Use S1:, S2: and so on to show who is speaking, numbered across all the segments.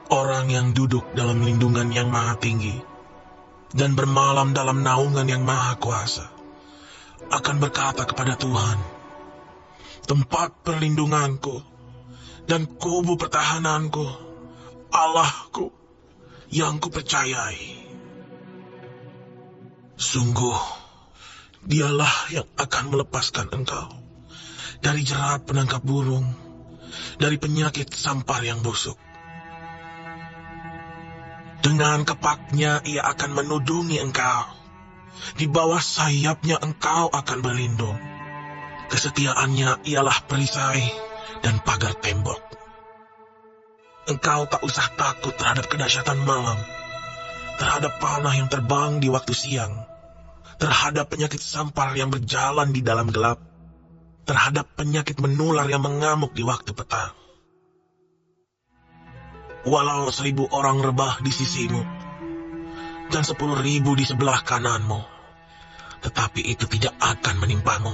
S1: Orang yang duduk dalam lindungan yang maha tinggi dan bermalam dalam naungan yang maha kuasa akan berkata kepada Tuhan, tempat perlindunganku dan kubu pertahananku, Allahku yang kupercayai. Sungguh, dialah yang akan melepaskan engkau dari jerat penangkap burung, dari penyakit sampar yang busuk. Dengan kepaknya ia akan menudungi engkau. Di bawah sayapnya engkau akan berlindung. Kesetiaannya ialah perisai dan pagar tembok. Engkau tak usah takut terhadap kedahsyatan malam, terhadap panah yang terbang di waktu siang, terhadap penyakit sampar yang berjalan di dalam gelap, terhadap penyakit menular yang mengamuk di waktu petang. Walau 1000 orang rebah di sisimu, dan 10.000 di sebelah kananmu, tetapi itu tidak akan menimpamu.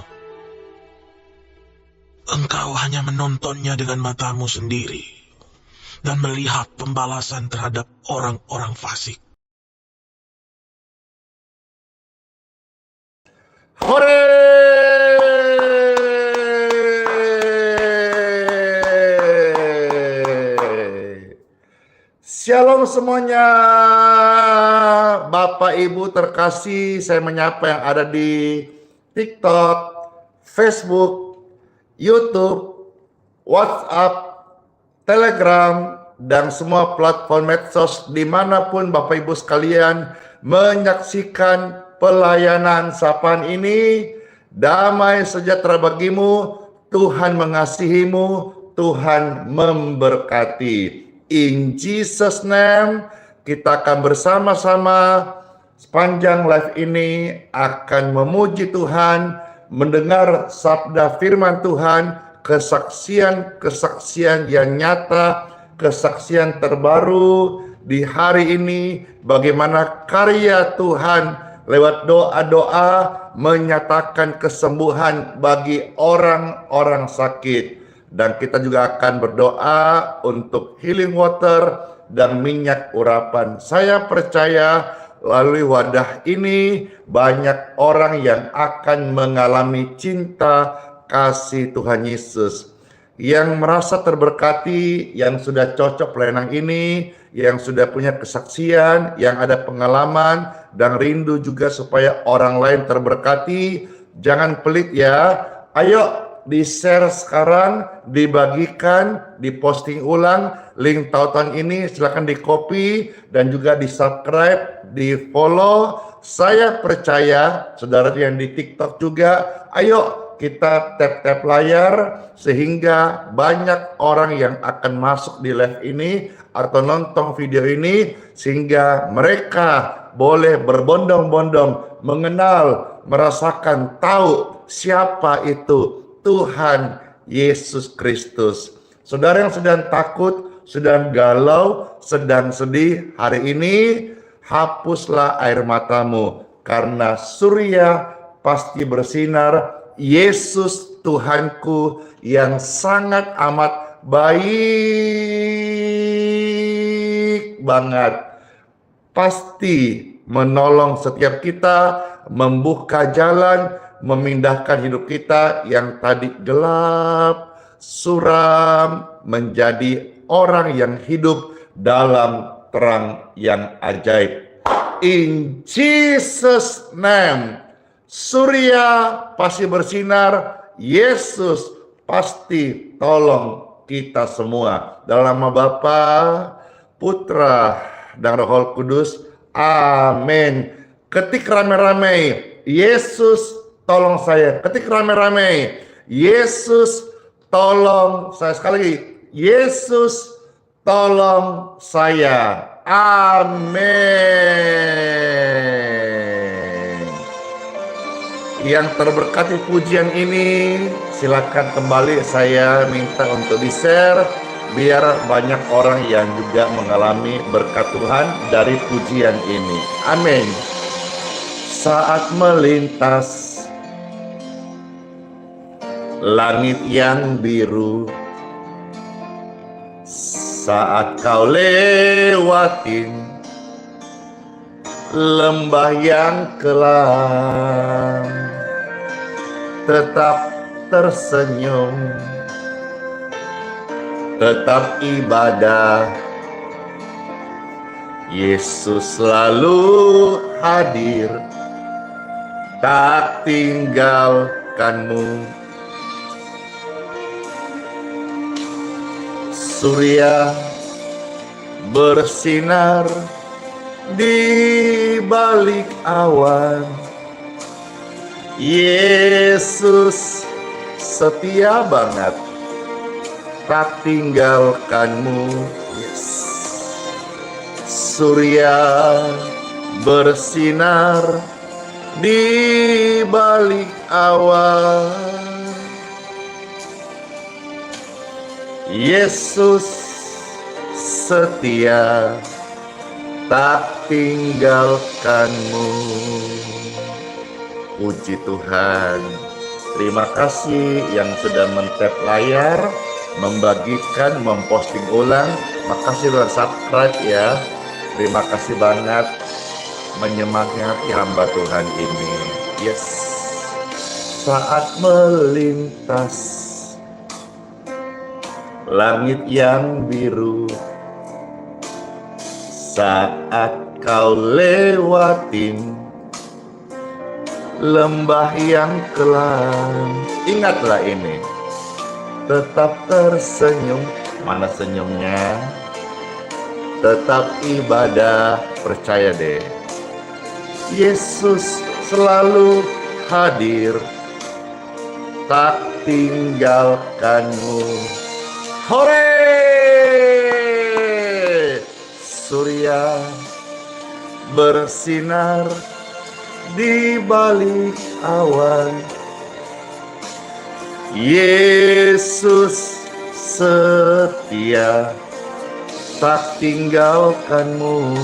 S1: Engkau hanya menontonnya dengan matamu sendiri, dan melihat pembalasan terhadap orang-orang fasik.
S2: Hore! Shalom semuanya, Bapak Ibu terkasih, saya menyapa yang ada di TikTok, Facebook, YouTube, WhatsApp, Telegram, dan semua platform medsos dimanapun Bapak Ibu sekalian menyaksikan pelayanan sapaan ini. Damai sejahtera bagimu, Tuhan mengasihimu, Tuhan memberkati. In Jesus' name, kita akan bersama-sama sepanjang live ini akan memuji Tuhan, mendengar sabda firman Tuhan, kesaksian-kesaksian yang nyata, kesaksian terbaru di hari ini, bagaimana karya Tuhan lewat doa-doa menyatakan kesembuhan bagi orang-orang sakit. Dan kita juga akan berdoa untuk healing water dan minyak urapan. Saya percaya melalui wadah ini banyak orang yang akan mengalami cinta kasih Tuhan Yesus. Yang merasa terberkati, yang sudah cocok pelayanan ini, yang sudah punya kesaksian, yang ada pengalaman, dan rindu juga supaya orang lain terberkati. Jangan pelit ya, ayo di-share sekarang, dibagikan, diposting ulang link tautan ini, silakan di-copy dan juga di-subscribe, di-follow. Saya percaya saudara yang di TikTok juga, ayo kita tap-tap layar sehingga banyak orang yang akan masuk di live ini atau nonton video ini, sehingga mereka boleh berbondong-bondong mengenal, merasakan, tahu siapa itu Tuhan Yesus Kristus. Saudara yang sedang takut, sedang galau, sedang sedih hari ini, hapuslah air matamu, karena surya pasti bersinar. Yesus Tuhanku yang sangat amat baik banget, pasti menolong setiap kita, membuka jalan, memindahkan hidup kita yang tadi gelap, suram, menjadi orang yang hidup dalam terang yang ajaib. In Jesus' name, surya pasti bersinar, Yesus pasti tolong kita semua. Dalam nama Bapa, Putra, dan Roh Kudus. Amin. Ketik rame-rame, Yesus tolong saya. Ketik rame-rame, Yesus tolong saya. Sekali lagi, Yesus tolong saya. Amin. Yang terberkati pujian ini, silakan kembali saya minta untuk di-share biar banyak orang yang juga mengalami berkat Tuhan dari pujian ini. Amin. Saat melintas langit yang biru, saat kau lewatin lembah yang kelam, tetap tersenyum, tetap ibadah. Yesus selalu hadir, tak tinggalkanmu. Surya bersinar di balik awan, Yesus setia banget, tak tinggalkanmu. Yes. Surya bersinar di balik awan, Yesus setia, tak tinggalkanmu. Puji Tuhan. Terima kasih yang sudah men-tap layar, membagikan, memposting ulang. Makasih sudah subscribe ya. Terima kasih banget menyemangati hamba Tuhan ini. Yes. Saat melintas langit yang biru, saat kau lewatin lembah yang kelam, ingatlah ini, tetap tersenyum. Mana senyumnya? Tetap ibadah, percaya deh, Yesus selalu hadir, tak tinggalkanmu. Hore! Surya bersinar di balik awan, Yesus setia, tak tinggalkanmu.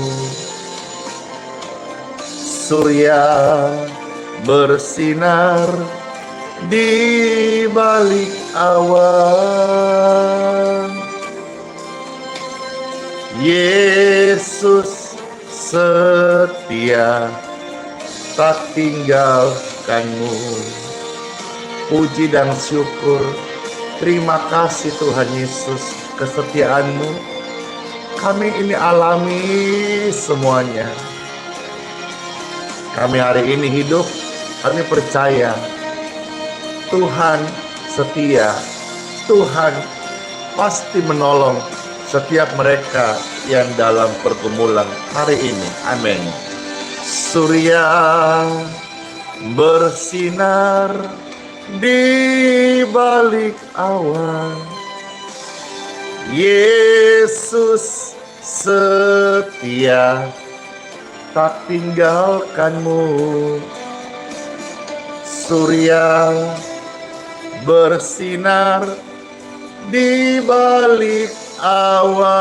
S2: Surya bersinar di balik awan, Yesus setia, tak tinggalkanmu. Puji dan syukur, terima kasih Tuhan Yesus, kesetiaan-Mu kami ini alami semuanya. Kami hari ini hidup, kami percaya Tuhan setia, Tuhan pasti menolong setiap mereka yang dalam pergumulan hari ini. Amin. Surya bersinar di balik awan, Yesus setia, tak tinggalkanmu. Surya bersinar di balik awan,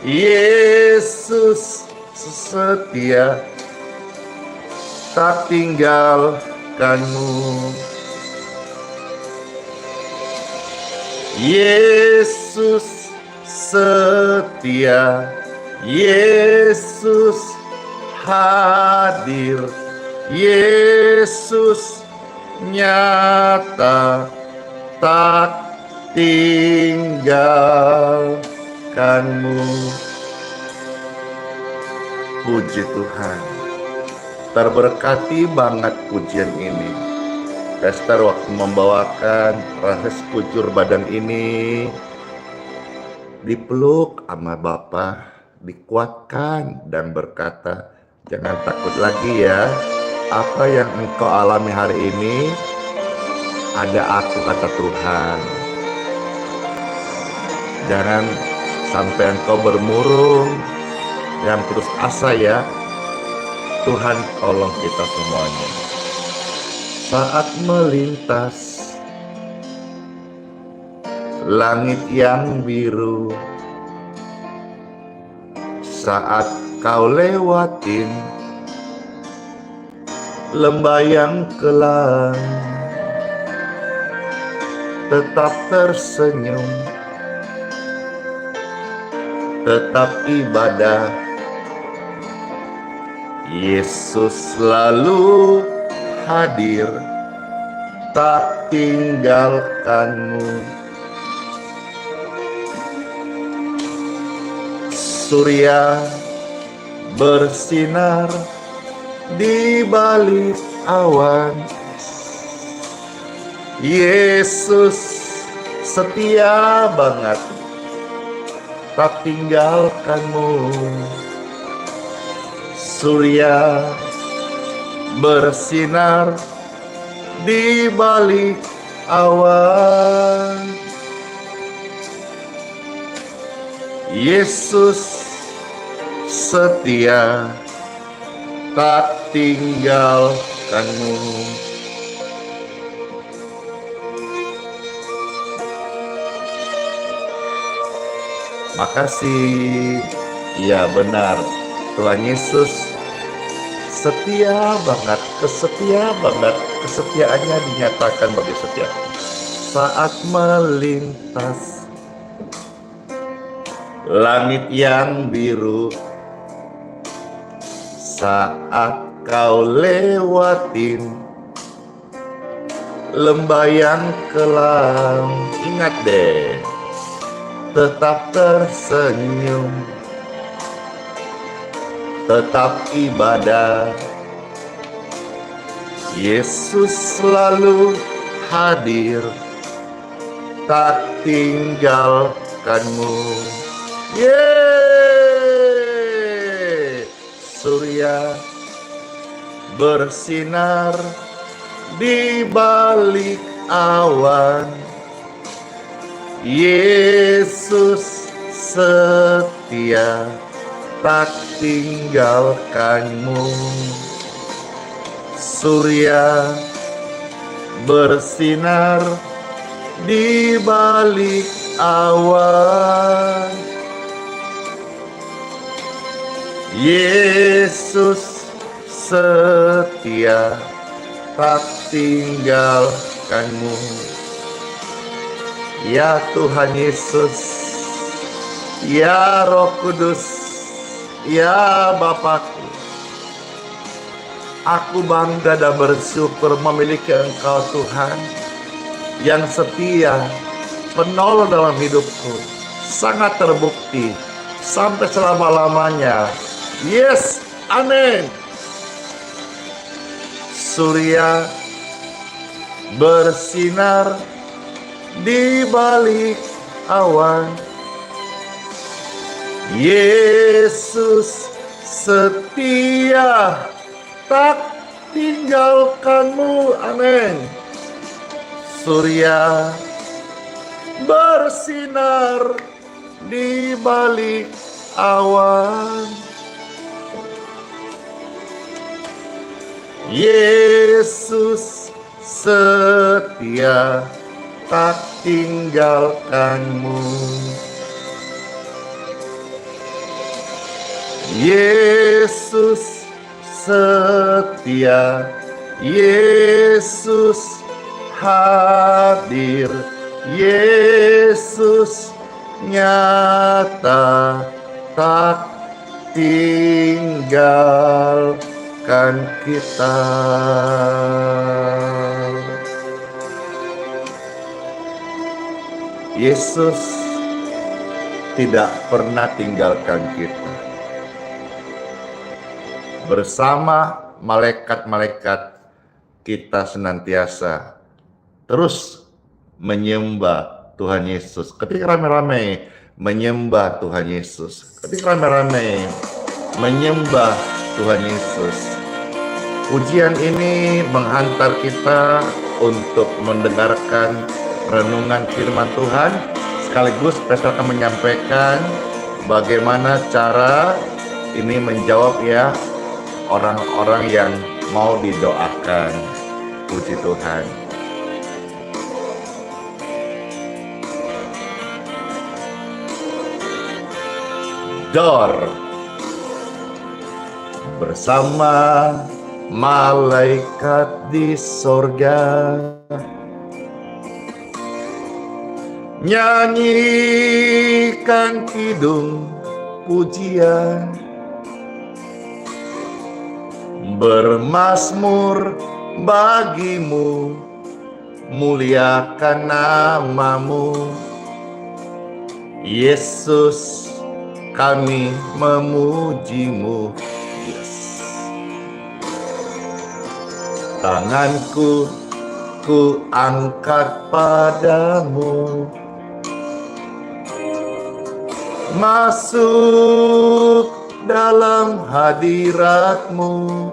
S2: Yesus setia, tak tinggalkanmu. Yesus setia, Yesus hadir, Yesus nyata, tak tinggalkanmu. Puji Tuhan. Terberkati banget pujian ini. Pastor waktu membawakan proses kujur badan ini dipeluk sama Bapa, dikuatkan dan berkata, jangan takut lagi ya. Apa yang engkau alami hari ini, ada aku, kata Tuhan. Jangan sampai engkau bermurung dan putus asa ya. Tuhan tolong kita semuanya. Saat melintas langit yang biru, saat kau lewatin lembah yang kelam, tetap tersenyum, tetap ibadah. Yesus selalu hadir, tak tinggalkanmu. Surya bersinar di balik awan. Yesus setia banget, tak tinggalkanmu. Surya bersinar di balik awan. Yesus setia, tak tinggalkanmu. Makasih. Ya benar, Tuhan Yesus setia banget, kesetiaannya dinyatakan bagi setiap saat melintas langit yang biru, saat kau lewatin lembah yang kelam. Ingat deh, tetap tersenyum, tetap ibadah. Yesus selalu hadir, tak tinggalkanmu. Yeay, surya bersinar di balik awan. Yesus setia, tak tinggalkanmu. Surya bersinar di balik awan. Yesus setia, tak tinggalkanmu. Ya Tuhan Yesus, ya Roh Kudus, ya Bapakku, aku bangga dan bersyukur memiliki Engkau Tuhan yang setia, penolong dalam hidupku, sangat terbukti sampai selama-lamanya. Yes, amin. Surya bersinar di balik awan. Yesus setia, tak tinggalkanmu. Amin. Surya bersinar di balik awan. Yesus setia, tak tinggalkanmu. Yesus setia, Yesus hadir, Yesus nyata, tak tinggalkan kita. Yesus tidak pernah tinggalkan kita. Bersama malaikat-malaikat kita senantiasa terus menyembah Tuhan Yesus. Ketika rame-rame menyembah Tuhan Yesus. Ketika rame-rame menyembah Tuhan Yesus. Pujian ini menghantar kita untuk mendengarkan renungan firman Tuhan, sekaligus Pastor akan menyampaikan bagaimana cara ini menjawab ya orang-orang yang mau didoakan. Puji Tuhan. Dor bersama malaikat di sorga, nyanyikan kidung pujian, bermazmur bagimu, muliakan namamu, Yesus, kami memujimu. Yes. Tanganku ku angkat padamu, masuk dalam hadiratmu,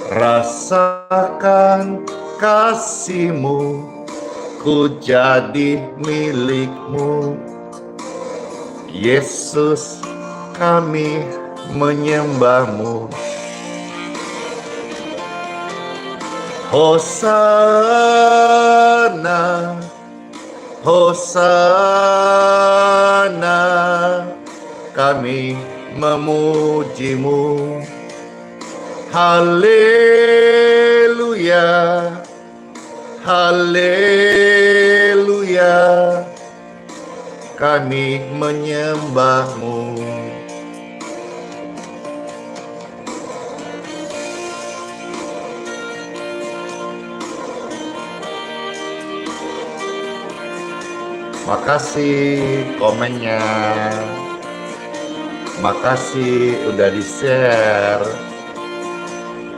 S2: rasakan kasih-Mu, ku jadi milik-Mu. Yesus, kami menyembah-Mu. Hosana, Hosana, kami memuji-Mu. Haleluya, haleluya, kami menyembah-Mu. Makasih komennya, makasih udah di-share,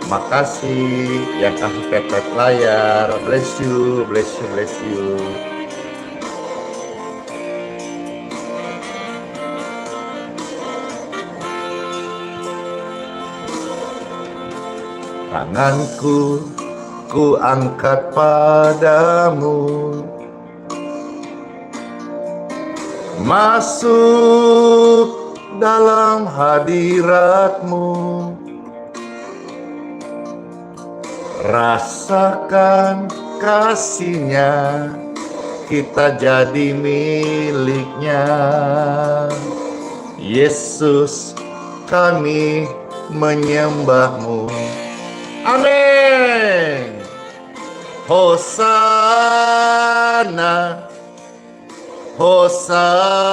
S2: makasih yang kasih pepet layar. Bless you, bless you, bless you. Tanganku ku angkat padamu, masuk dalam hadirat-Mu, rasakan kasih-Nya, kita jadi milik-Nya. Yesus, kami menyembah-Mu. Amin. Hosana, Hosana,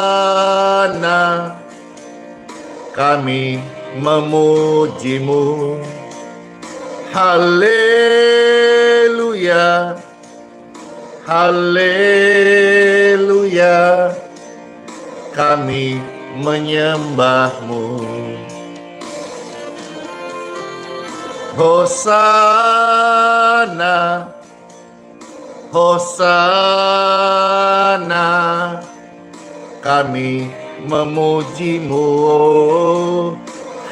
S2: kami memuji-Mu. Haleluya, haleluya, kami menyembah-Mu. Hosana, Hosana, kami memuji-Mu.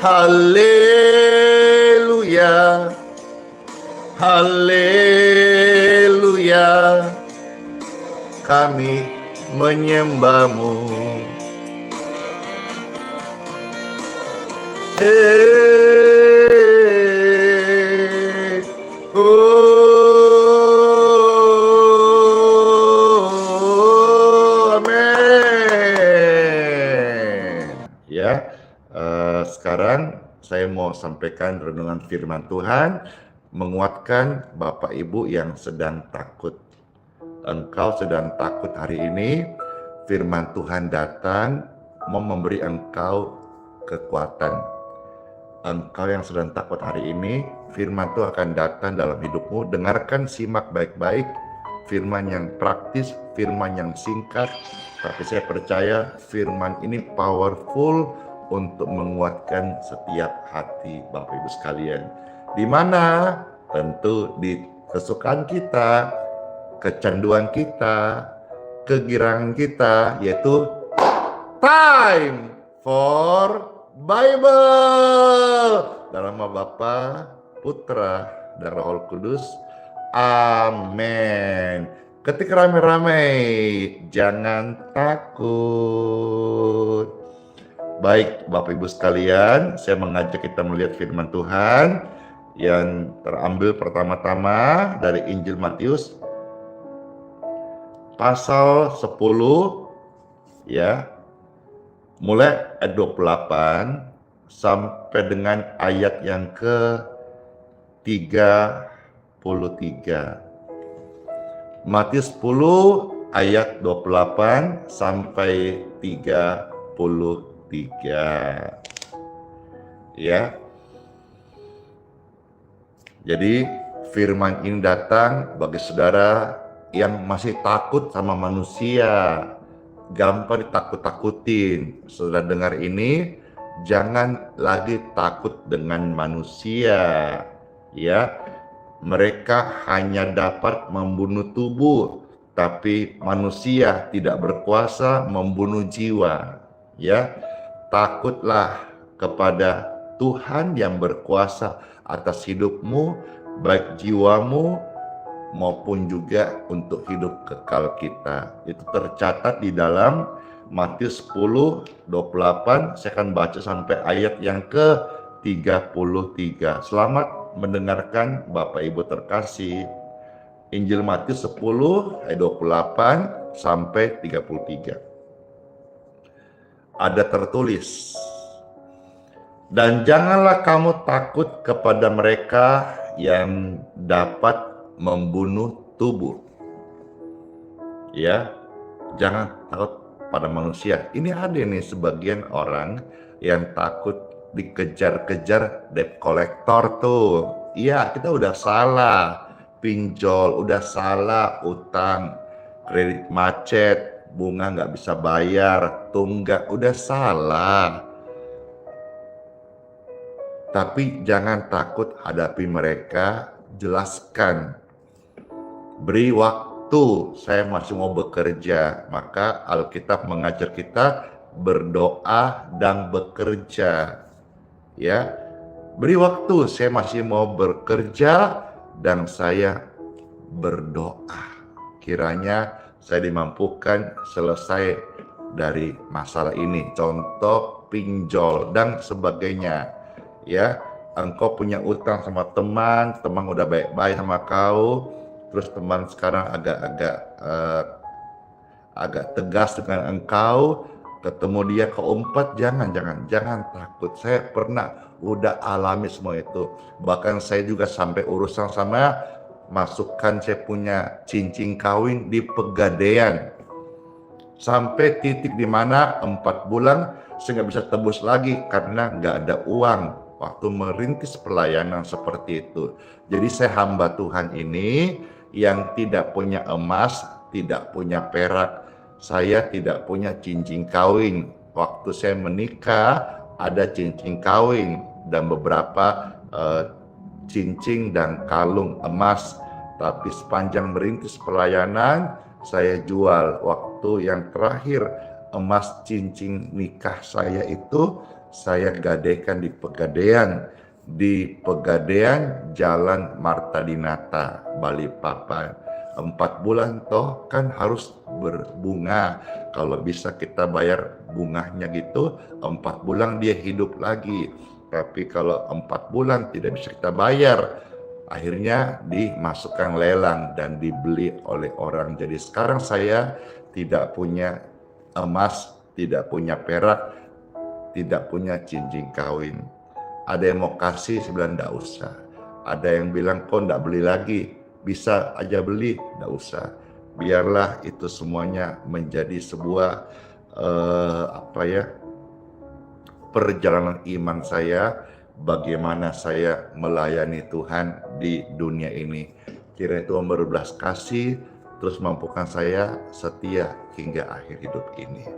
S2: Haleluya, haleluya, kami menyembah-Mu. Sekarang saya mau sampaikan renungan firman Tuhan, menguatkan Bapak Ibu yang sedang takut. Engkau sedang takut hari ini, firman Tuhan datang mau memberi engkau kekuatan. Engkau yang sedang takut hari ini, firman Tuhan akan datang dalam hidupmu. Dengarkan, simak baik-baik, firman yang praktis, firman yang singkat, tapi saya percaya firman ini powerful untuk menguatkan setiap hati Bapak Ibu sekalian. Di mana? Tentu di kesukaan kita, kecanduan kita, kegirangan kita, yaitu time for Bible. Dalam nama Bapa, Putra, dan Roh Kudus. Amin. Ketika ramai-ramai, jangan takut. Baik, Bapak Ibu sekalian, saya mengajak kita melihat firman Tuhan yang terambil pertama-tama dari Injil Matius pasal 10 ya. Mulai ayat 28 sampai dengan ayat yang ke-33. Matius 10 ayat 28 sampai 33. Ya. Jadi firman ini datang bagi saudara yang masih takut sama manusia, gampang ditakut-takutin. Saudara dengar ini, jangan lagi takut dengan manusia. Ya. Mereka hanya dapat membunuh tubuh, tapi manusia tidak berkuasa membunuh jiwa. Ya, takutlah kepada Tuhan yang berkuasa atas hidupmu, baik jiwamu maupun juga untuk hidup kekal kita. Itu tercatat di dalam Matius 10:28. Saya akan baca sampai ayat yang ke-33. Selamat mendengarkan Bapak Ibu terkasih. Injil Matius 10 ayat 28 sampai 33. Ada tertulis, dan janganlah kamu takut kepada mereka yang dapat membunuh tubuh. Ya, jangan takut pada manusia. Ini ada nih sebagian orang yang takut dikejar-kejar debt collector tuh. Iya, kita udah salah pinjol, udah salah utang, kredit macet, bunga nggak bisa bayar, tunggak, udah salah. Tapi jangan takut hadapi mereka, jelaskan. Beri waktu, saya masih mau bekerja. Maka Alkitab mengajar kita berdoa dan bekerja. Ya, beri waktu, saya masih mau bekerja dan saya berdoa. Kiranya saya dimampukan selesai dari masalah ini. Contoh pinjol dan sebagainya. Ya, engkau punya utang sama teman udah baik-baik sama kau, terus teman sekarang agak tegas dengan engkau. Ketemu dia keempat, jangan takut. Saya pernah udah alami semua itu. Bahkan saya juga sampai urusan sama masukkan saya punya cincin kawin di Pegadaian. Sampai titik di mana 4 bulan saya nggak bisa tebus lagi karena nggak ada uang waktu merintis pelayanan seperti itu. Jadi saya hamba Tuhan ini yang tidak punya emas, tidak punya perak. Saya tidak punya cincin kawin. Waktu saya menikah ada cincin kawin dan beberapa cincin dan kalung emas. Tapi sepanjang merintis pelayanan saya jual. Waktu yang terakhir emas cincin nikah saya itu saya gadaikan di Pegadaian. Di Pegadaian Jalan Marta Dinata, Balikpapan. 4 bulan toh kan harus berbunga. Kalau bisa kita bayar bunganya gitu, 4 bulan dia hidup lagi. Tapi kalau 4 bulan tidak bisa kita bayar, akhirnya dimasukkan lelang dan dibeli oleh orang. Jadi sekarang saya tidak punya emas, tidak punya perak, tidak punya cincin kawin. Ada yang mau kasih, saya bilang enggak usah. Ada yang bilang kok enggak beli lagi, bisa aja beli, enggak usah. Biarlah itu semuanya menjadi sebuah perjalanan iman saya, bagaimana saya melayani Tuhan di dunia ini. Kiranya Tuhan berbelas kasih, terus mampukan saya setia hingga akhir hidup ini.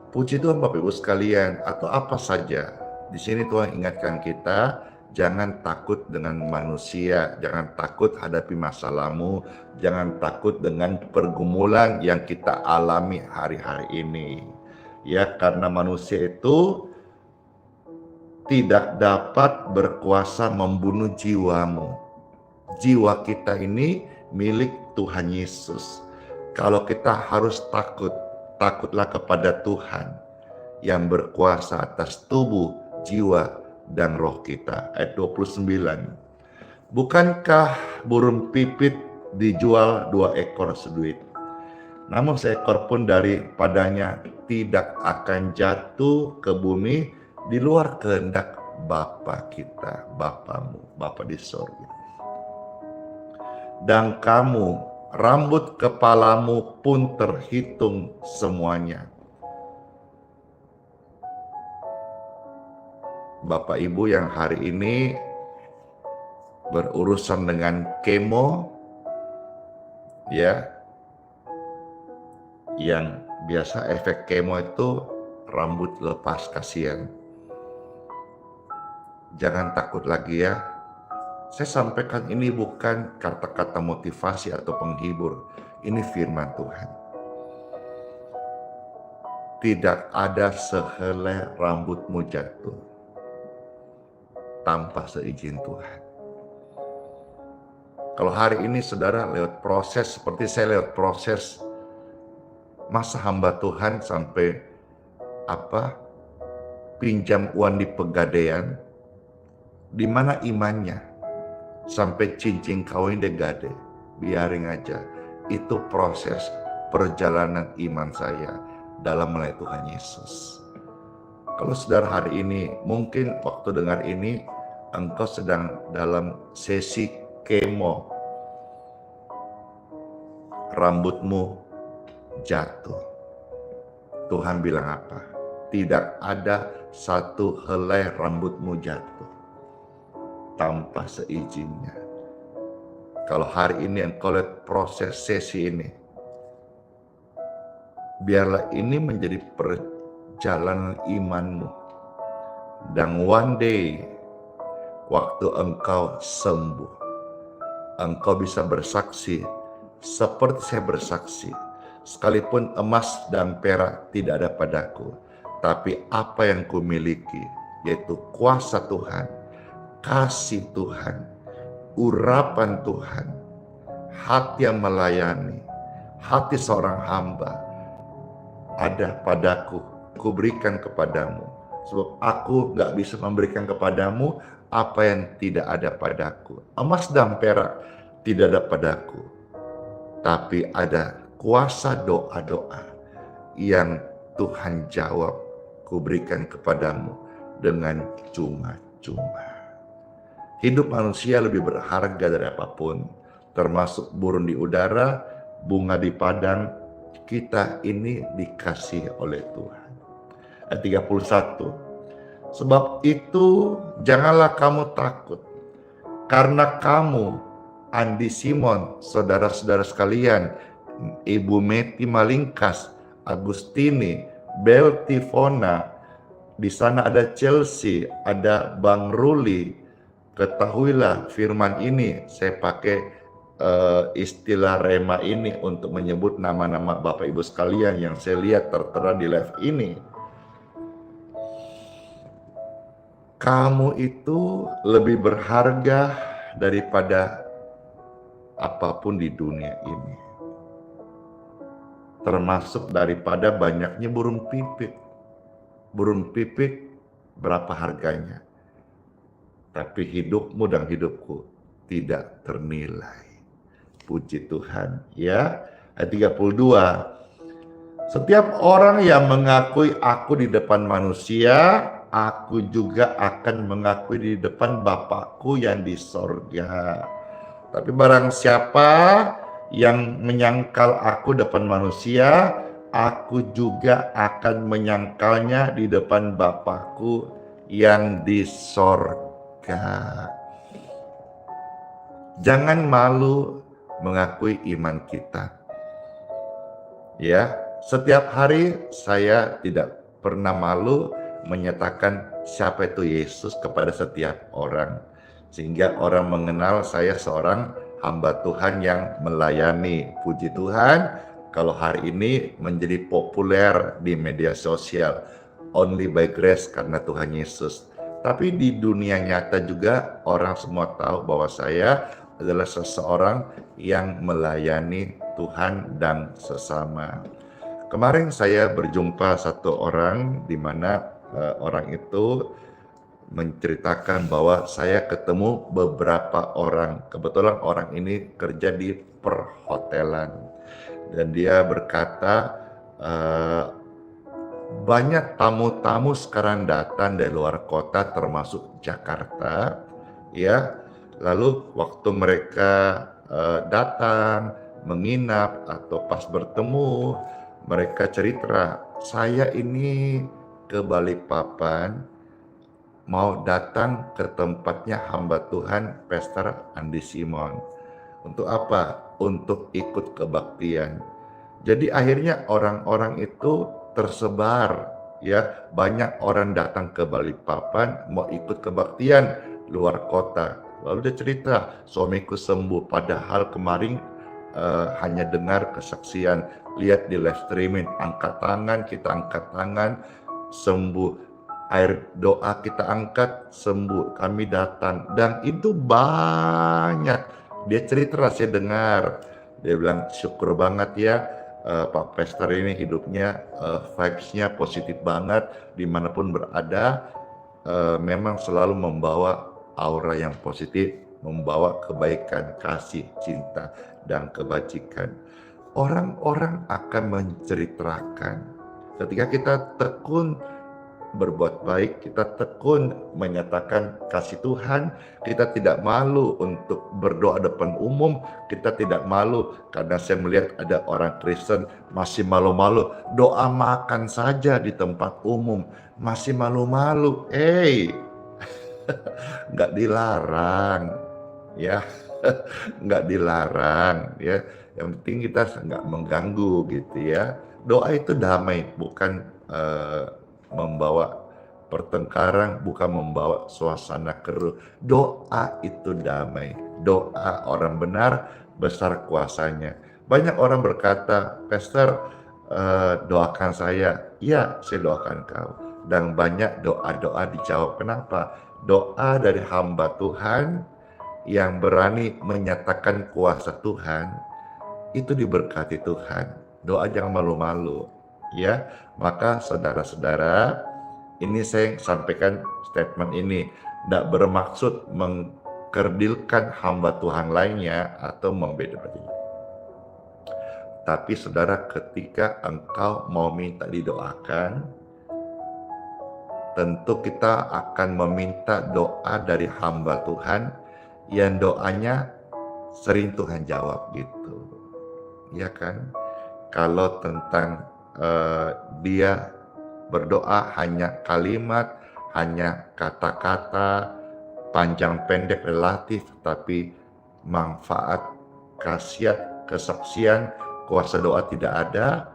S2: Puji Tuhan Bapak Ibu sekalian, atau apa saja. Di sini Tuhan ingatkan kita, Jangan takut dengan manusia, jangan takut hadapi masalahmu, jangan takut dengan pergumulan yang kita alami hari-hari ini. Ya, karena manusia itu tidak dapat berkuasa membunuh jiwamu. Jiwa kita ini milik Tuhan Yesus. Kalau kita harus takut, takutlah kepada Tuhan yang berkuasa atas tubuh, jiwa, dan roh kita. Ayat 29. Bukankah burung pipit dijual 2 ekor seduit? Namun seekor pun daripadanya tidak akan jatuh ke bumi di luar kehendak Bapa kita, Bapamu, Bapa di sorga. Dan kamu, rambut kepalamu pun terhitung semuanya. Bapak Ibu yang hari ini berurusan dengan kemo, ya, yang biasa efek kemo itu rambut lepas, kasihan. Jangan takut lagi ya. Saya sampaikan ini bukan kata-kata motivasi atau penghibur. Ini firman Tuhan. Tidak ada sehelai rambutmu jatuh tanpa seizin Tuhan. Kalau hari ini saudara lewat proses, seperti saya lewat proses masa hamba Tuhan sampai pinjam uang di Pegadaian, di mana imannya sampai cincin kawin degade, biarin aja. Itu proses perjalanan iman saya dalam melayani Tuhan Yesus. Kalau saudara hari ini, mungkin waktu dengar ini, engkau sedang dalam sesi kemo, rambutmu jatuh. Tuhan bilang apa? Tidak ada satu helai rambutmu jatuh tanpa seizinnya. Kalau hari ini engkau lihat proses sesi ini, biarlah ini menjadi perjalanan imanmu. Dan one day, waktu engkau sembuh, engkau bisa bersaksi seperti saya bersaksi. Sekalipun emas dan perak tidak ada padaku, tapi apa yang kumiliki, yaitu kuasa Tuhan, kasih Tuhan, urapan Tuhan, hati yang melayani, hati seorang hamba, ada padaku, kuberikan kepadamu. Sebab aku gak bisa memberikan kepadamu apa yang tidak ada padaku. Emas dan perak tidak ada padaku, tapi ada kuasa doa-doa yang Tuhan jawab, kuberikan kepadamu dengan cuma-cuma. Hidup manusia lebih berharga dari apapun, termasuk burung di udara, bunga di padang. Kita ini dikasih oleh Tuhan. Ayat 31. Sebab itu janganlah kamu takut, karena kamu, Andi Simon, saudara-saudara sekalian, Ibu Meti Malingkas, Agustini, Beltifona, di sana ada Chelsea, ada Bang Ruli. Ketahuilah firman ini, saya pakai istilah rema ini untuk menyebut nama-nama Bapak Ibu sekalian yang saya lihat tertera di live ini. Kamu itu lebih berharga daripada apapun di dunia ini. Termasuk daripada banyaknya burung pipit. Burung pipit berapa harganya? Tapi hidupmu dan hidupku tidak ternilai. Puji Tuhan, ya. Ayat 32. Setiap orang yang mengakui aku di depan manusia, aku juga akan mengakui di depan Bapakku yang di sorga. Tapi barang siapa yang menyangkal aku depan manusia, aku juga akan menyangkalnya di depan Bapakku yang di sorga. Jangan malu mengakui iman kita. Ya, setiap hari saya tidak pernah malu menyatakan siapa itu Yesus kepada setiap orang. Sehingga orang mengenal saya seorang hamba Tuhan yang melayani. Puji Tuhan, kalau hari ini menjadi populer di media sosial. Only by grace, karena Tuhan Yesus. Tapi di dunia nyata juga orang semua tahu bahwa saya adalah seseorang yang melayani Tuhan dan sesama. Kemarin saya berjumpa satu orang di mana orang itu menceritakan bahwa saya ketemu beberapa orang. Kebetulan orang ini kerja di perhotelan. Dan dia berkata, banyak tamu-tamu sekarang datang dari luar kota termasuk Jakarta. Ya, lalu waktu mereka datang, menginap atau pas bertemu, mereka cerita, saya ini ke Balikpapan mau datang ke tempatnya hamba Tuhan Pastor Andi Simon. Untuk apa? Untuk ikut kebaktian. Jadi akhirnya orang-orang itu tersebar, ya, banyak orang datang ke Balikpapan mau ikut kebaktian luar kota. Lalu dia cerita, suamiku sembuh, padahal kemarin hanya dengar kesaksian, lihat di live streaming, angkat tangan, kita angkat tangan, sembuh. Air doa kita angkat, sembuh, kami datang. Dan itu banyak. Dia cerita, saya dengar. Dia bilang, syukur banget ya, Pak Pastor ini hidupnya, vibes-nya positif banget. Dimanapun berada, memang selalu membawa aura yang positif, membawa kebaikan, kasih, cinta, dan kebajikan. Orang-orang akan menceritakan. Ketika kita tekun berbuat baik, kita tekun menyatakan kasih Tuhan, kita tidak malu untuk berdoa depan umum, kita tidak malu karena saya melihat ada orang Kristen masih malu-malu, doa makan saja di tempat umum, masih malu-malu. Nggak dilarang, ya, nggak dilarang, ya. Yang penting kita nggak mengganggu gitu ya. Doa itu damai, bukan membawa pertengkaran, bukan membawa suasana keruh. Doa itu damai. Doa orang benar besar kuasanya. Banyak orang berkata, Pastor, doakan saya. Ya, saya doakan kau. Dan banyak doa-doa dijawab. Kenapa? Doa dari hamba Tuhan yang berani menyatakan kuasa Tuhan, itu diberkati Tuhan. Doa jangan malu-malu. Ya, maka saudara-saudara, ini saya sampaikan statement ini tidak bermaksud mengkerdilkan hamba Tuhan lainnya atau membeda-bedakan. Tapi saudara, ketika engkau mau minta didoakan, tentu kita akan meminta doa dari hamba Tuhan yang doanya sering Tuhan jawab gitu. Ya kan? Kalau tentang dia berdoa hanya kalimat, hanya kata-kata, panjang pendek relatif, tapi manfaat, khasiat, kesaksian, kuasa doa tidak ada,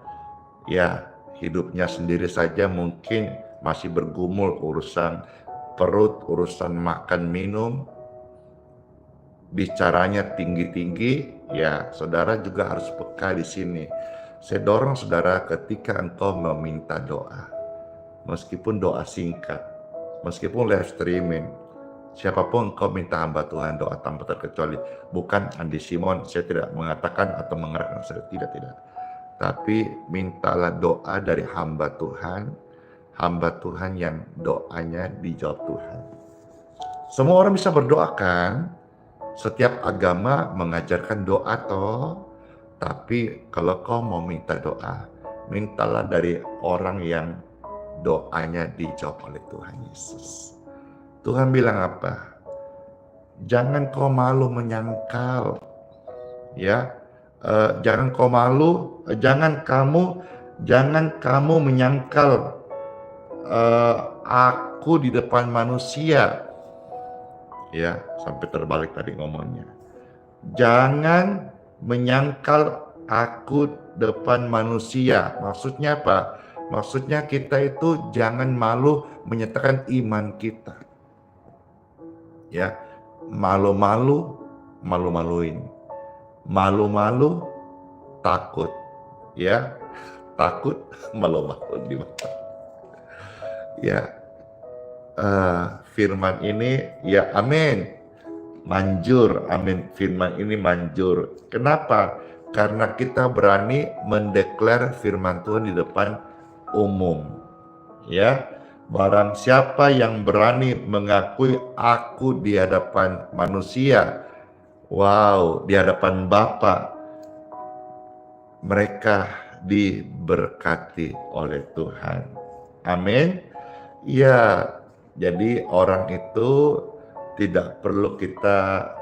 S2: ya hidupnya sendiri saja mungkin masih bergumul urusan perut, urusan makan minum, bicaranya tinggi-tinggi, ya saudara juga harus peka di sini. Saya dorong saudara ketika engkau meminta doa, meskipun doa singkat, meskipun live streaming, siapapun engkau minta hamba Tuhan doa tanpa terkecuali, bukan Andi Simon, saya tidak mengatakan atau mengarahkan, saya tidak. Tapi mintalah doa dari hamba Tuhan yang doanya dijawab Tuhan. Semua orang bisa berdoa kan? Setiap agama mengajarkan doa toh. Tapi kalau kau mau minta doa, mintalah dari orang yang doanya dijawab oleh Tuhan Yesus. Tuhan bilang apa? Jangan kau malu menyangkal, ya. Jangan kau malu, jangan kamu menyangkal aku di depan manusia. Ya, sampai terbalik tadi ngomongnya. Jangan menyangkal aku depan manusia. Maksudnya apa? Maksudnya kita itu jangan malu menyatakan iman kita. Ya, malu-malu, malu-maluin. Malu-malu, takut. Ya, takut, malu-maluin. Ya, firman ini ya amin. Manjur, amin. Firman ini manjur. Kenapa? Karena kita berani mendeklar firman Tuhan di depan umum. Ya, barang siapa yang berani mengakui aku di hadapan manusia, wow, di hadapan Bapa, mereka diberkati oleh Tuhan. Amin. Ya, jadi orang itu tidak perlu kita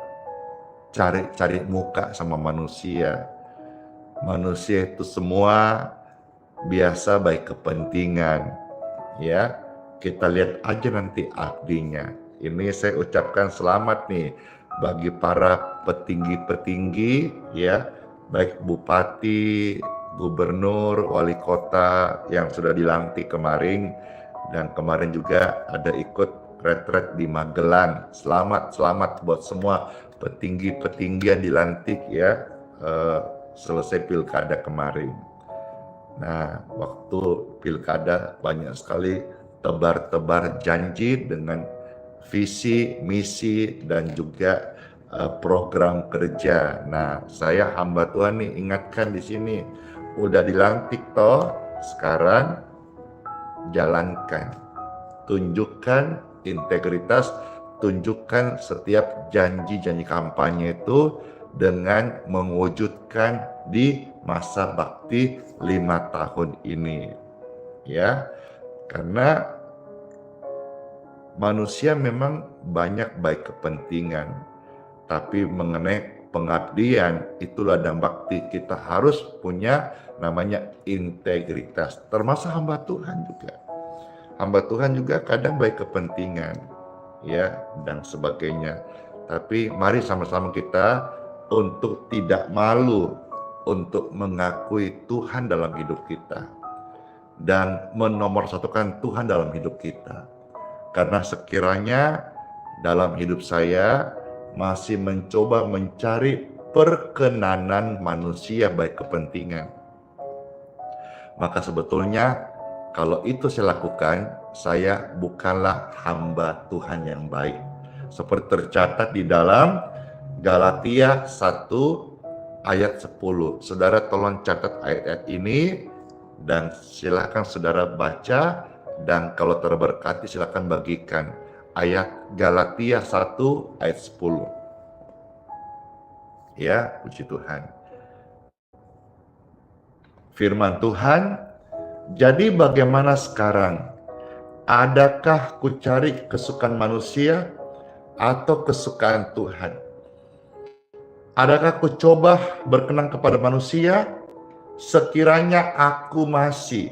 S2: cari-cari muka sama manusia. Manusia itu semua biasa baik kepentingan. Ya, kita lihat aja nanti artinya. Ini saya ucapkan selamat nih bagi para petinggi-petinggi, ya, baik bupati, gubernur, wali kota yang sudah dilantik kemarin, dan kemarin juga ada ikut retret di Magelang. Selamat buat semua petinggi-petinggi yang dilantik ya, selesai pilkada kemarin. Nah, waktu pilkada banyak sekali tebar-tebar janji dengan visi, misi, dan juga program kerja. Nah, saya hamba Tuhan nih ingatkan di sini, udah dilantik toh, sekarang jalankan, tunjukkan integritas, tunjukkan setiap janji-janji kampanye itu dengan mewujudkan di masa bakti 5 tahun ini. Ya, karena manusia memang banyak baik kepentingan, tapi mengenai pengabdian itu ladang bakti kita harus punya namanya integritas, termasuk hamba Tuhan juga. Hamba Tuhan juga kadang baik kepentingan, ya, dan sebagainya. Tapi mari sama-sama kita untuk tidak malu untuk mengakui Tuhan dalam hidup kita dan menomorsatukan Tuhan dalam hidup kita. Karena sekiranya dalam hidup saya masih mencoba mencari perkenanan manusia baik kepentingan, maka sebetulnya kalau itu saya lakukan, saya bukanlah hamba Tuhan yang baik. Seperti tercatat di dalam Galatia 1 ayat 10. Saudara tolong catat ayat-ayat ini dan silakan saudara baca, dan kalau terberkati silakan bagikan. Ayat Galatia 1 ayat 10. Ya, puji Tuhan. Firman Tuhan, jadi bagaimana sekarang? Adakah ku cari kesukaan manusia atau kesukaan Tuhan? Adakah ku coba berkenan kepada manusia? Sekiranya aku masih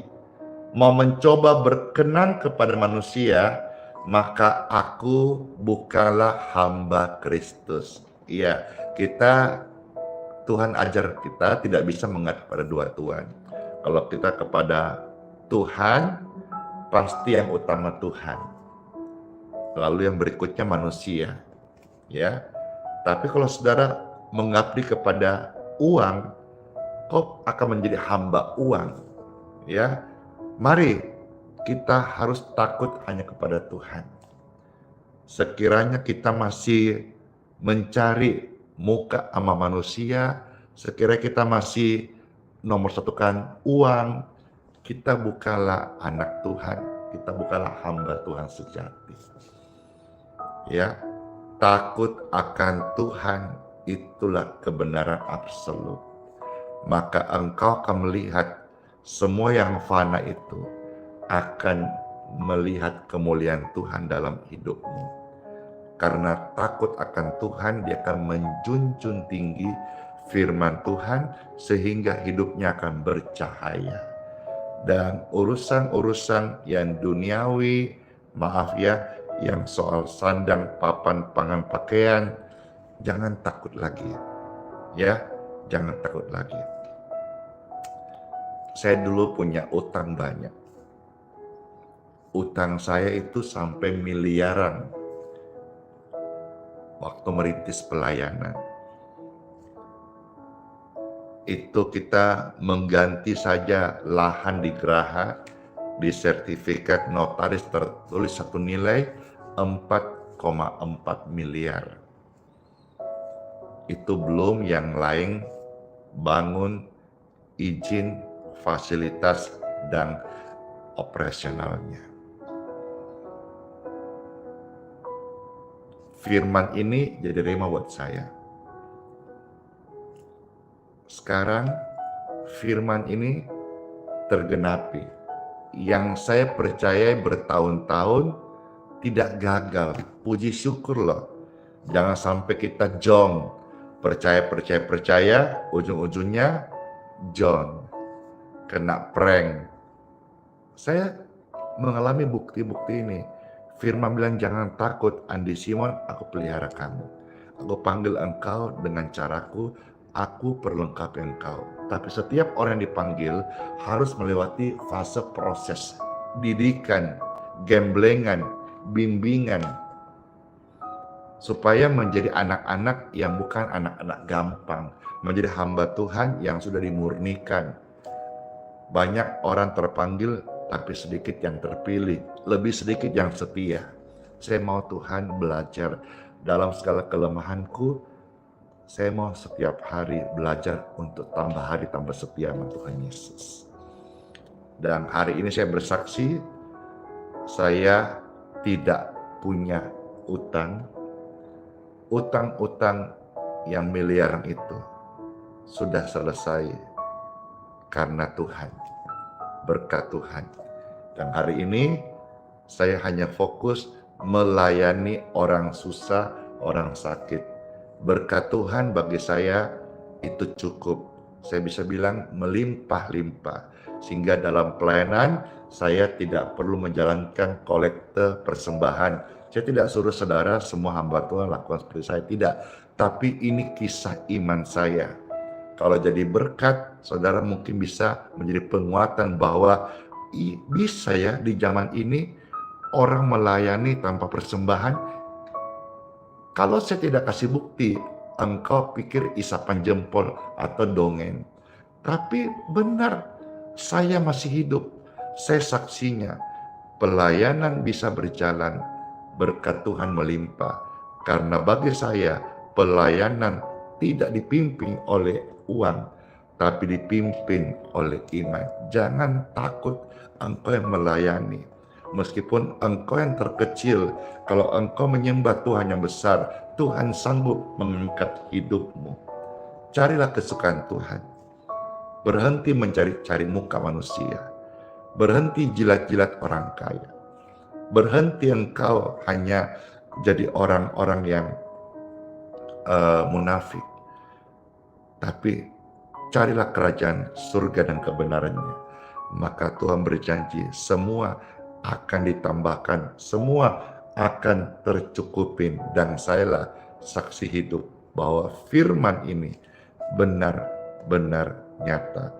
S2: mau mencoba berkenan kepada manusia, maka aku bukanlah hamba Kristus. Iya, Tuhan ajar kita tidak bisa menghadap pada dua Tuhan. Kalau kita kepada Tuhan, pasti yang utama Tuhan. Lalu yang berikutnya manusia. Ya. Tapi kalau saudara mengabdi kepada uang, kok akan menjadi hamba uang. Ya. Mari kita harus takut hanya kepada Tuhan. Sekiranya kita masih mencari muka sama manusia, sekiranya kita masih nomor satukan uang, kita bukanlah anak Tuhan, kita bukanlah hamba Tuhan sejati. Ya, takut akan Tuhan itulah kebenaran absolut. Maka engkau akan melihat semua yang fana itu akan melihat kemuliaan Tuhan dalam hidupmu. Karena takut akan Tuhan, dia akan menjunjung tinggi firman Tuhan sehingga hidupnya akan bercahaya. Dan urusan-urusan yang duniawi, maaf ya, yang soal sandang, papan, pangan, pakaian, jangan takut lagi. Ya, jangan takut lagi. Saya dulu punya utang banyak. Utang saya itu sampai miliaran waktu merintis pelayanan. Itu kita mengganti saja lahan di Geraha, di sertifikat notaris tertulis satu nilai 4,4 miliar. Itu belum yang lain bangun, izin, fasilitas, dan operasionalnya. Firman ini jadi rema buat saya. Sekarang firman ini tergenapi. Yang saya percaya bertahun-tahun tidak gagal. Puji syukur loh. Jangan sampai kita jong. Percaya, ujung-ujungnya John. Kena prank. Saya mengalami bukti-bukti ini. Firman bilang, jangan takut Andi Simon, aku pelihara kamu. Aku panggil engkau dengan caraku, aku perlengkapi engkau. Tapi setiap orang yang dipanggil harus melewati fase proses didikan, gemblengan, bimbingan. Supaya menjadi anak-anak yang bukan anak-anak gampang. Menjadi hamba Tuhan yang sudah dimurnikan. Banyak orang terpanggil, tapi sedikit yang terpilih, lebih sedikit yang setia. Saya mau Tuhan belajar dalam segala kelemahanku. Saya mau setiap hari belajar untuk tambah hari tambah setia sama Tuhan Yesus. Dan hari ini saya bersaksi, saya tidak punya utang. Utang-utang yang miliaran itu sudah selesai karena Tuhan. Berkat Tuhan. Dan hari ini saya hanya fokus melayani orang susah, orang sakit. Berkat Tuhan bagi saya itu cukup. Saya bisa bilang melimpah-limpah. Sehingga dalam pelayanan saya tidak perlu menjalankan kolekte persembahan. Saya tidak suruh saudara semua hamba Tuhan lakukan seperti saya, tidak. Tapi ini kisah iman saya. Kalau jadi berkat, saudara mungkin bisa menjadi penguatan bahwa bisa ya di zaman ini orang melayani tanpa persembahan. Kalau saya tidak kasih bukti, engkau pikir isapan jempol atau dongeng. Tapi benar, saya masih hidup. Saya saksinya. Pelayanan bisa berjalan, berkat Tuhan melimpah. Karena bagi saya, pelayanan tidak dipimpin oleh uang, tapi dipimpin oleh iman. Jangan takut engkau yang melayani. Meskipun engkau yang terkecil, kalau engkau menyembah Tuhan yang besar, Tuhan sanggup mengangkat hidupmu. Carilah kesukaan Tuhan. Berhenti mencari-cari muka manusia. Berhenti jilat-jilat orang kaya. Berhenti engkau hanya jadi orang-orang yang munafik. Tapi carilah kerajaan surga dan kebenarannya. Maka Tuhan berjanji semua akan ditambahkan, semua akan tercukupin. Dan sayalah saksi hidup bahwa firman ini benar-benar nyata.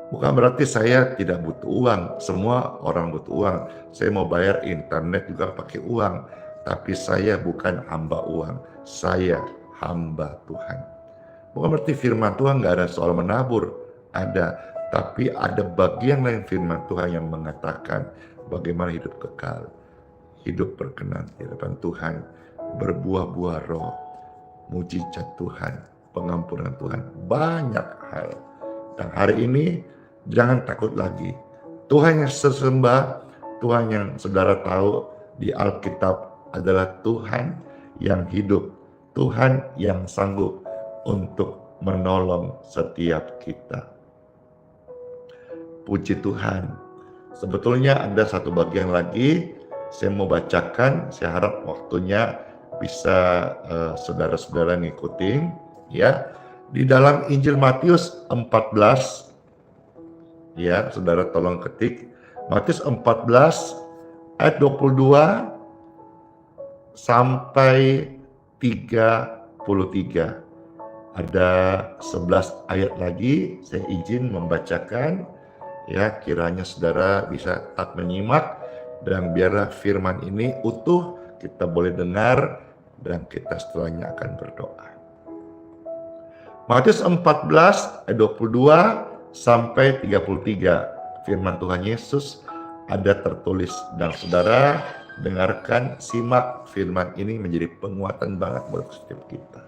S2: Bukan berarti saya tidak butuh uang, semua orang butuh uang. Saya mau bayar internet juga pakai uang. Tapi saya bukan hamba uang, saya hamba Tuhan. Bukan berarti firman Tuhan gak ada soal menabur, ada. Tapi ada bagian lain firman Tuhan yang mengatakan bagaimana hidup kekal, hidup berkenan di hadapan Tuhan, berbuah-buah roh, mujizat Tuhan, pengampunan Tuhan, banyak hal. Dan hari ini jangan takut lagi. Tuhan yang sesembah, Tuhan yang saudara tahu di Alkitab adalah Tuhan yang hidup, Tuhan yang sanggup untuk menolong setiap kita. Puji Tuhan. Sebetulnya ada satu bagian lagi saya mau bacakan. Saya harap waktunya bisa saudara-saudara ngikutin ya. Di dalam Injil Matius 14 ya, saudara tolong ketik Matius 14 ayat 22 sampai 33. Ada 11 ayat lagi, saya izin membacakan ya, kiranya saudara bisa tak menyimak Dan biarlah firman ini utuh, kita boleh dengar, dan kita setelahnya akan berdoa. Matius 14 ayat 22 sampai 33. Firman Tuhan Yesus ada tertulis, dan saudara dengarkan, simak firman ini menjadi penguatan banget buat setiap kita.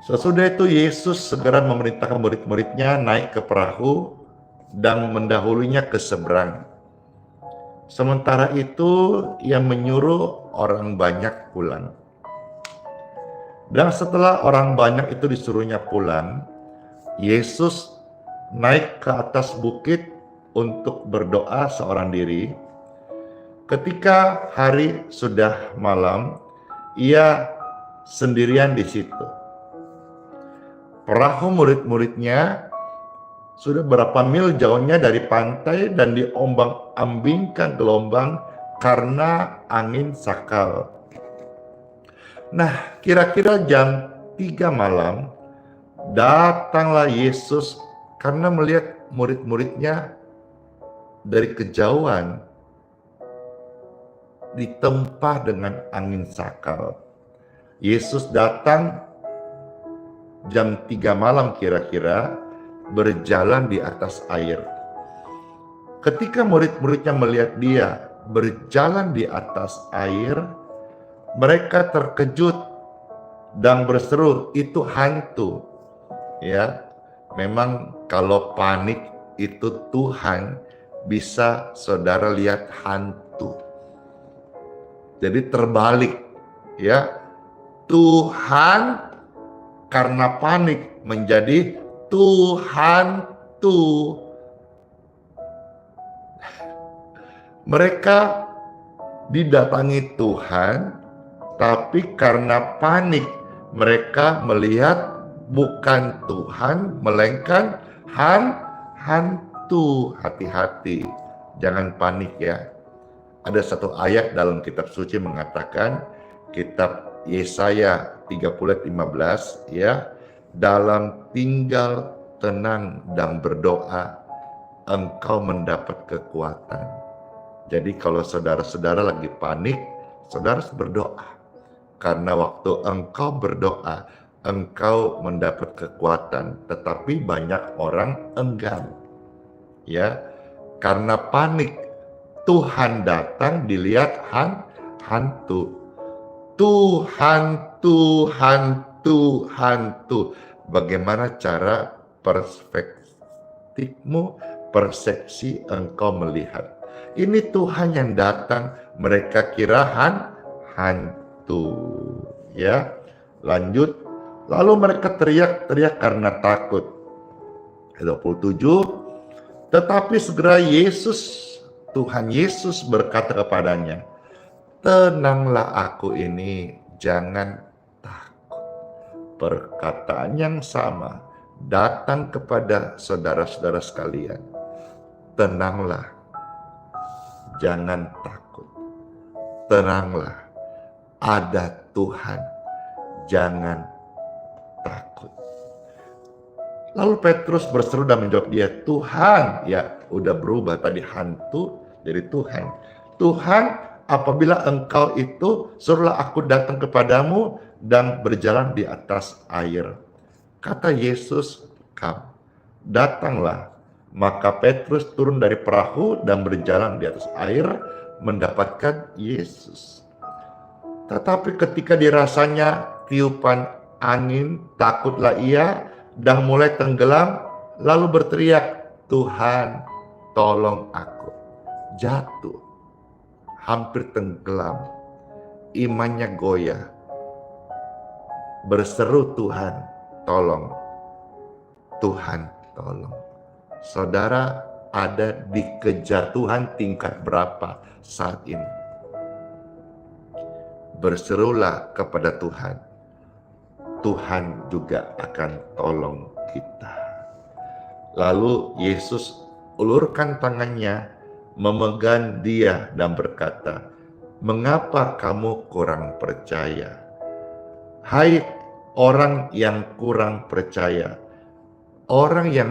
S2: Sesudah itu Yesus segera memerintahkan murid-muridnya naik ke perahu dan mendahulunya ke seberang. Sementara itu ia menyuruh orang banyak pulang. Dan setelah orang banyak itu disuruhnya pulang, Yesus naik ke atas bukit untuk berdoa seorang diri. Ketika hari sudah malam, ia sendirian di situ. Perahu murid-muridnya sudah berapa mil jauhnya dari pantai dan diombang-ambingkan gelombang karena angin sakal. Nah, kira-kira jam 3 malam, datanglah Yesus karena melihat murid-muridnya dari kejauhan ditempa dengan angin sakal. Yesus datang jam 3 malam kira-kira, berjalan di atas air. Ketika murid-muridnya melihat dia berjalan di atas air, mereka terkejut dan berseru, itu hantu. Ya, memang kalau panik itu Tuhan bisa saudara lihat hantu. Jadi terbalik, ya. Tuhan karena panik menjadi Tuhan tuh. Mereka didatangi Tuhan, tapi karena panik mereka melihat bukan Tuhan, melainkan hantu. Hati-hati, jangan panik ya. Ada satu ayat dalam kitab suci mengatakan, kitab Yesaya 30:15 ya, dalam tinggal tenang dan berdoa engkau mendapat kekuatan. Jadi kalau saudara-saudara lagi panik, saudara harus berdoa. Karena waktu engkau berdoa, engkau mendapat kekuatan. Tetapi banyak orang enggan. Ya, karena panik, Tuhan datang dilihat hantu. Tuhan. Bagaimana cara perspektifmu, persepsi engkau melihat? Ini Tuhan yang datang, mereka kira hantu. Ya, lanjut. Lalu mereka teriak-teriak karena takut. 27. Tetapi segera Tuhan Yesus berkata kepadanya, tenanglah aku ini, jangan takut. Perkataan yang sama datang kepada saudara-saudara sekalian. Tenanglah, jangan takut. Tenanglah, ada Tuhan, jangan takut. Lalu Petrus berseru dan menjawab dia, Tuhan, ya udah berubah tadi hantu jadi Tuhan. Tuhan, apabila engkau itu, suruhlah aku datang kepadamu dan berjalan di atas air. Kata Yesus, come, datanglah. Maka Petrus turun dari perahu dan berjalan di atas air mendapatkan Yesus. Tetapi ketika dirasanya tiupan angin, takutlah ia dan mulai tenggelam, lalu berteriak, Tuhan, tolong aku. Jatuh, hampir tenggelam, imannya goyah, berseru Tuhan, tolong. Tuhan, tolong. Saudara ada di kejatuhan tingkat berapa saat ini? Berserulah kepada Tuhan. Tuhan juga akan tolong kita. Lalu Yesus ulurkan tangannya, memegang dia dan berkata, mengapa kamu kurang percaya? Hai orang yang kurang percaya, orang yang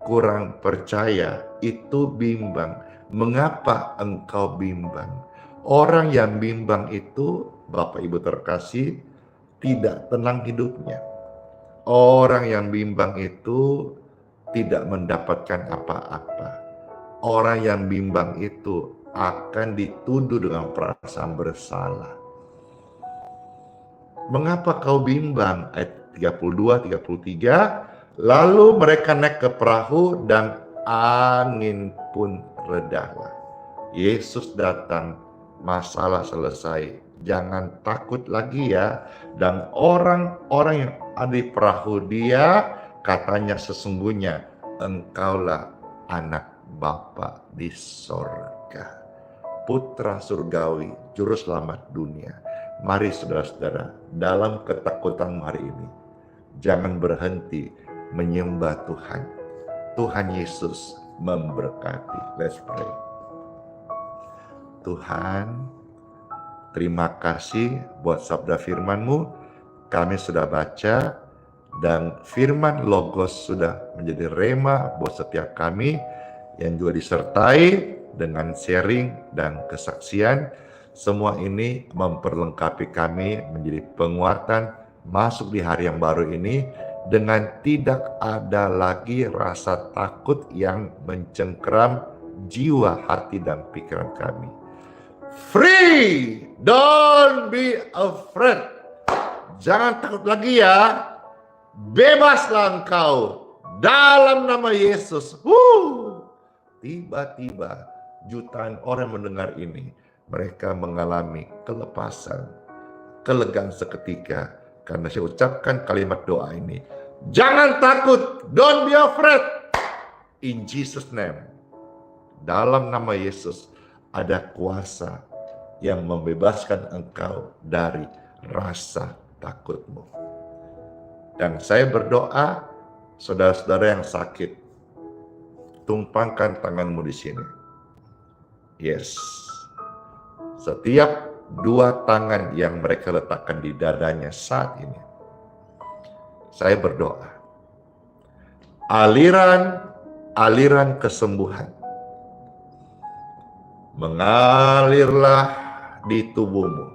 S2: kurang percaya, itu bimbang. Mengapa engkau bimbang? Orang yang bimbang itu, Bapak Ibu terkasih, tidak tenang hidupnya. Orang yang bimbang itu tidak mendapatkan apa-apa. Orang yang bimbang itu akan dituduh dengan perasaan bersalah. Mengapa kau bimbang? Ayat 32, 33. Lalu mereka naik ke perahu dan angin pun redahlah. Yesus datang, masalah selesai. Jangan takut lagi ya. Dan orang-orang yang ada di perahu dia, katanya sesungguhnya engkaulah anak Bapa di sorga. Putra surgawi, juru selamat dunia. Mari saudara-saudara, dalam ketakutan hari ini, jangan berhenti menyembah Tuhan. Tuhan Yesus memberkati. Let's pray. Tuhan, terima kasih buat sabda firman-Mu. Kami sudah baca dan firman Logos sudah menjadi rema buat setiap kami yang juga disertai dengan sharing dan kesaksian. Semua ini memperlengkapi kami menjadi penguatan masuk di hari yang baru ini dengan tidak ada lagi rasa takut yang mencengkeram jiwa, hati, dan pikiran kami. Free, don't be afraid. Jangan takut lagi ya. Bebaslah engkau dalam nama Yesus. Tiba-tiba jutaan orang mendengar ini. Mereka mengalami kelepasan, kelegaan seketika. Karena saya ucapkan kalimat doa ini. Jangan takut, don't be afraid. In Jesus' name. Dalam nama Yesus ada kuasa yang membebaskan engkau dari rasa takutmu. Dan saya berdoa, saudara-saudara yang sakit, tumpangkan tanganmu di sini. Yes. Setiap dua tangan yang mereka letakkan di dadanya saat ini, saya berdoa. Aliran kesembuhan mengalirlah di tubuhmu.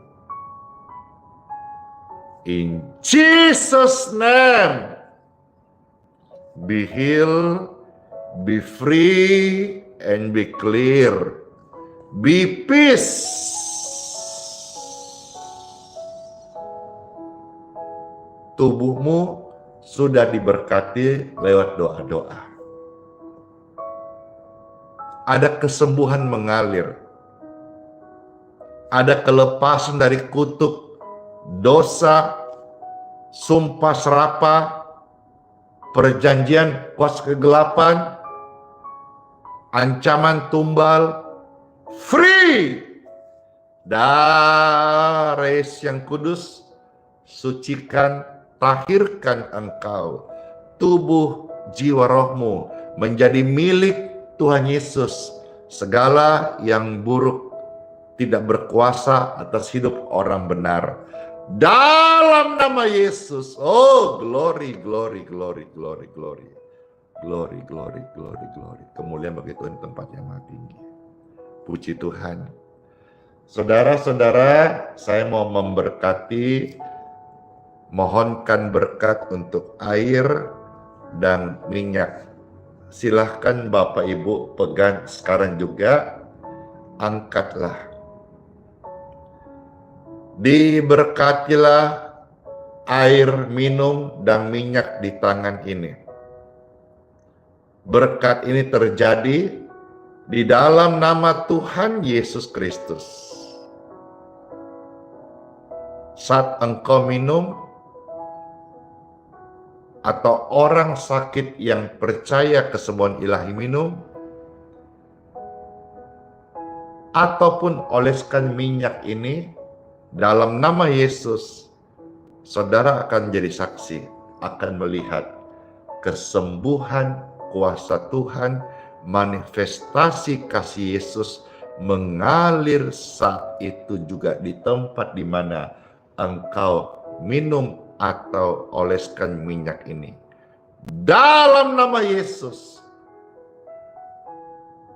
S2: In Jesus' name, be healed, be free, and be clear. Be peace. Tubuhmu sudah diberkati lewat doa-doa. Ada kesembuhan mengalir. Ada kelepasan dari kutuk, dosa, sumpah serapah, perjanjian kuasa kegelapan, ancaman tumbal. Free. Darah yang kudus, sucikan, tahirkan engkau. Tubuh, jiwa, rohmu menjadi milik Tuhan Yesus. Segala yang buruk tidak berkuasa atas hidup orang benar. Dalam nama Yesus. Oh, glory, glory, glory, glory, glory. Glory, glory, glory, glory. Kemuliaan bagi Tuhan tempat yang maha tinggi. Puji Tuhan. Saudara-saudara, saya mau memberkati, mohonkan berkat untuk air dan minyak. Silahkan Bapak Ibu pegang sekarang juga, angkatlah. Diberkatilah air minum dan minyak di tangan ini. Berkat ini terjadi di dalam nama Tuhan Yesus Kristus. Saat engkau minum, atau orang sakit yang percaya kesembuhan ilahi minum, ataupun oleskan minyak ini dalam nama Yesus, saudara akan jadi saksi, akan melihat kesembuhan kuasa Tuhan, manifestasi kasih Yesus mengalir saat itu juga di tempat di mana engkau minum atau oleskan minyak ini. Dalam nama Yesus,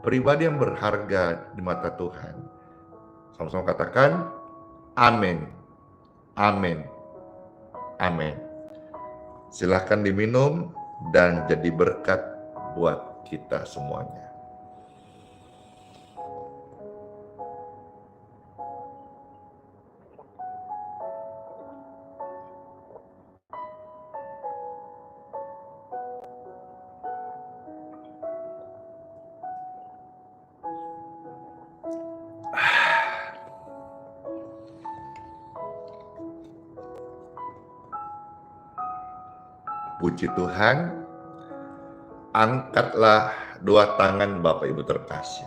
S2: pribadi yang berharga di mata Tuhan. Sama-sama katakan, amin, amin, amin. Silahkan diminum dan jadi berkat buat kita semuanya. Puji Tuhan, angkatlah dua tangan Bapak Ibu terkasih.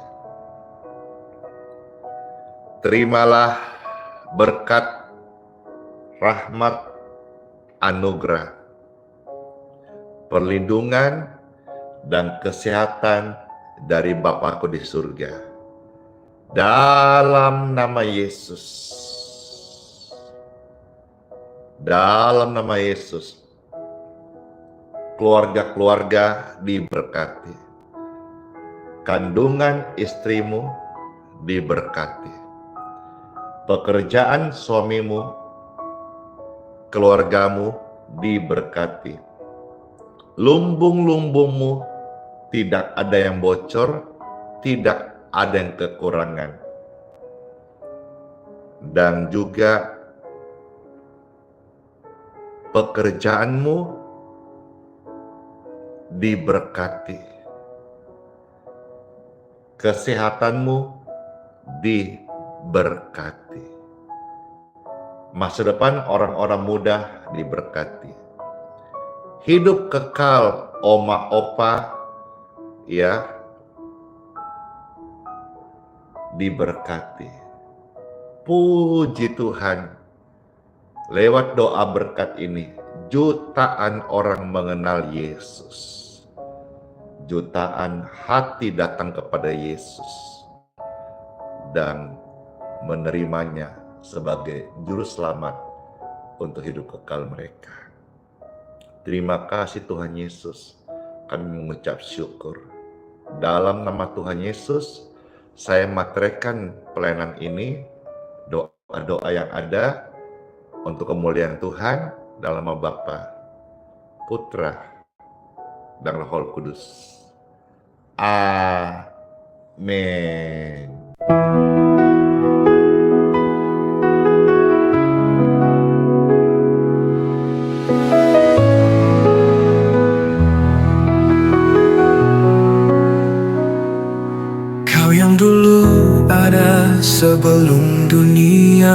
S2: Terimalah berkat, rahmat, anugerah, perlindungan, dan kesehatan dari Bapakku di surga. Dalam nama Yesus. Dalam nama Yesus. Keluarga-keluarga diberkati. Kandungan istrimu diberkati. Pekerjaan suamimu, keluargamu diberkati. Lumbung-lumbungmu tidak ada yang bocor, tidak ada yang kekurangan. Dan juga pekerjaanmu diberkati, kesehatanmu diberkati, masa depan orang-orang muda diberkati, hidup kekal oma opa ya diberkati. Puji Tuhan, lewat doa berkat ini jutaan orang mengenal Yesus. Jutaan hati datang kepada Yesus dan menerimanya sebagai juru selamat untuk hidup kekal mereka. Terima kasih Tuhan Yesus, kami mengucap syukur. Dalam nama Tuhan Yesus, saya materaikan pelayanan ini, doa-doa yang ada untuk kemuliaan Tuhan dalam nama Bapa, Putra, dan Roh Kudus. Amin.
S3: Kau yang dulu ada sebelum dunia,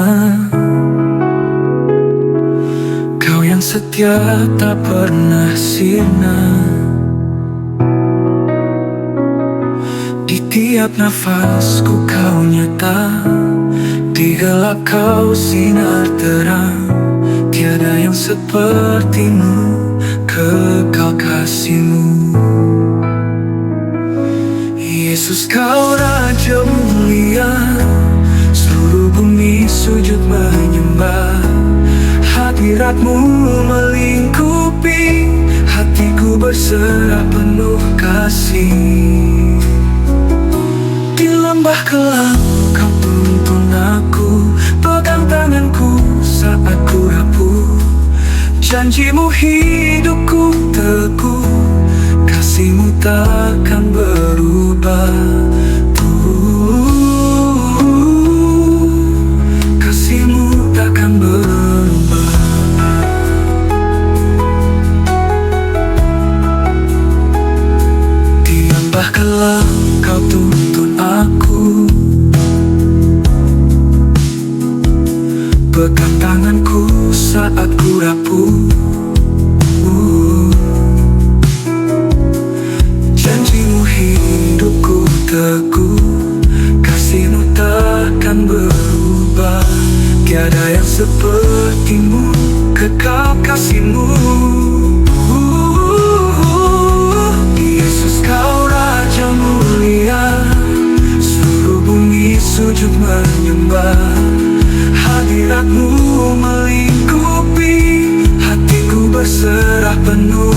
S3: Kau yang setia tak pernah sirna. Di tiap nafasku Kau nyata, di gelap Kau sinar terang. Tiada yang sepertimu, kekal kasih-Mu. Yesus Kau Raja mulia, seluruh bumi sujud menyembah. Hadirat-Mu melingkupi, hatiku berserah penuh kasih. Di lembah kelam Kau tuntun aku, pegang tanganku saat ku rapuh. Janji-Mu hidupku teguh, kasih-Mu takkan berubah. Kasih-Mu takkan berubah. Di lembah kelam Kau tuntun aku, pegang tanganku saat ku rapuh. Janji-Mu hidupku teguh, kasih-Mu takkan berubah. Tiada yang seperti-Mu, kekal kasih-Mu. Yesus Kau Raja mulia, seluruh bumi sujud menyembah. Hadirat-Mu melingkupi, hatiku berserah penuh